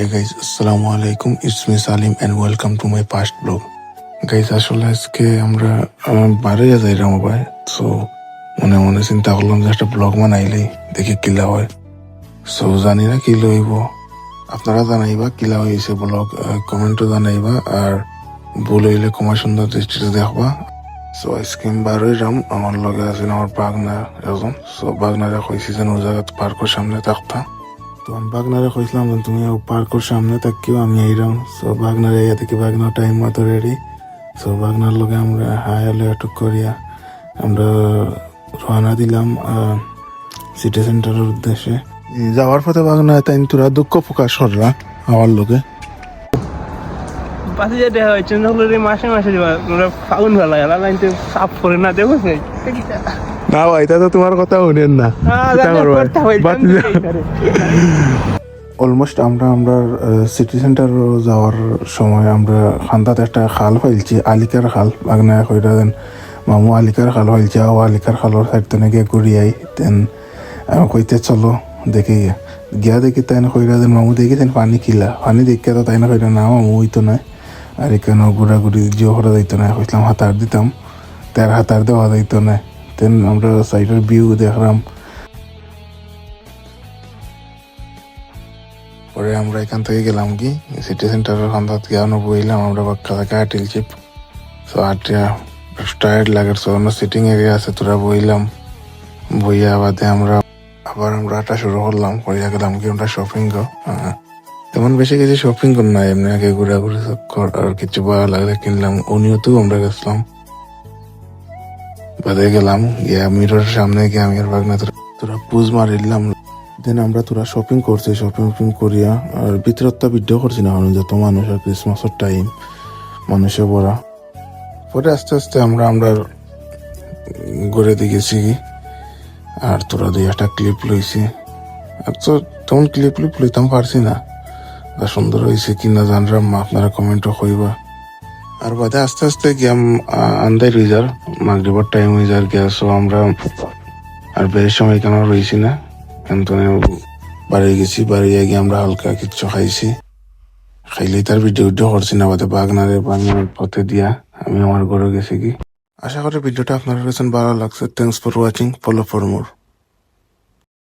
Hey guys, Assalamu alaikum. It's me Salim and welcome to my past blog. Guys, আসলে আজকে আমরা বাইরে যাইলাম ভাই, সো মনে মনে চিন্তা করলাম যে একটা ব্লগ বানাইলেই দেখি কিলা হয়। সো জানি না কি লইব, আপনারা জানাইবা কিলা হয়েছে ব্লগ, কমেন্টও জানাইবা আর ভুল হইলে কমা সুন্দর দৃষ্টিতে দেখবা। সো আজকে আমি বাইরে যাম, আমার লগে আছেন আমার বাগনা একজন। সো বাগনারা কইছি যেন ওই জায়গা পার্কের সামনে থাকতাম। তো আমি বাগনারে কইছিলাম যে তুমি পার্কের সামনে থাকিও, আমি এইরাম। সো বাগনারে ইয়া থেকে বাগনা টাইম মতো রেডি। সো বাগনার লগে আমরা হাই হলে একটু করিয়া আমরা রওনা দিলাম সিটি সেন্টারের উদ্দেশ্যে। যাওয়ার পথে বাগনা তাই তোরা দুঃখ প্রকাশ করলা আমার লোকে পাশে যে দেখা হয়েছে মাসে মাসে ফাউন ভালো লাগে লাইনতে সাফ করে না দেখো না ভাই, তা তো তোমার কথা শুনেন না। অলমোস্ট আমরা সিটি সেন্টার যাওয়ার সময় আমরা খান্দাতে একটা খাল ফাইলছি, আলিকার খাল। বাগনায় কইরা দেন মামু আলিকার খাল ফাইলছি, ও আলিকার খালর সাইড তো গিয়ে ঘুরিয়াই দেন কইতে চলো দেখি গিয়া দেখি তাই না কইরা দেন মামু দেখি তেন পানি কিলা পানি দেখে তো তাই না কইরা না মামু ওই তো নয়। আর এখানে ঘোরাঘুরি জিও করা যাইতো না, কইছিলাম হাতার দিতাম, তার হাতার দেওয়া যাইতো না। দেন আমরা সাইডের ভিউ দেখলাম। পরে আমরা এখান থেকে গেলাম কি সিটি সেন্টারের খান্দাত গিয়ে বইলাম আমরা বাক্কা থেকে আটিল চিপ। সো আটিয়া টায়ার্ড লাগার জন্য সিটিং এরিয়া আছে, তোরা বইলাম। বইয়া বাদে আমরা হাঁটা শুরু করলাম। করিয়া গেলাম কি আমরা শপিং তেমন বেশি কিছু শপিং কর না, এমনি আগে ঘোরাঘুরি আর কিছু ভালো লাগলে কিনলাম। উনিওতেও আমরা গেছিলাম, বাদে গেলাম গিয়া মিররের সামনে গিয়ে আমি আর বাগনা তোরা পুজ মারিলাম। দেন আমরা তোরা শপিং করছি, শপিং করিয়া আর ভিতরটা ভিডিও করছি না, যত মানুষ আর ক্রিসমাসের টাইম মানুষে ভরা। পরে আস্তে আস্তে আমরা ঘুরে দেখেছি আর তোরা দুই একটা ক্লিপ লইছি। আর তো তেমন ক্লিপ লইতাম পারছি না, সুন্দর হয়েছে কিনা জানলাম, আপনারা কমেন্টও কইবা। আর বাদে আস্তে আস্তে গেম আন্দাই রয়ে যার মাগরিবার টাইম হয়ে যার গ্যাস। আমরা আর বেরের সময় কেন রয়েছি না, কিন্তু বাড়ি গেছি। বাড়ি গিয়ে আমরা হালকা কিচ্ছু খাইছি, খাইলেই তার ভিডিও করছি না। বাদে বাগনার পথে দিয়া আমি আমার ঘরে গেছি কি। আশা করি ভিডিওটা আপনার কাছে ভালো লাগছে। Thanks for watching, follow for more.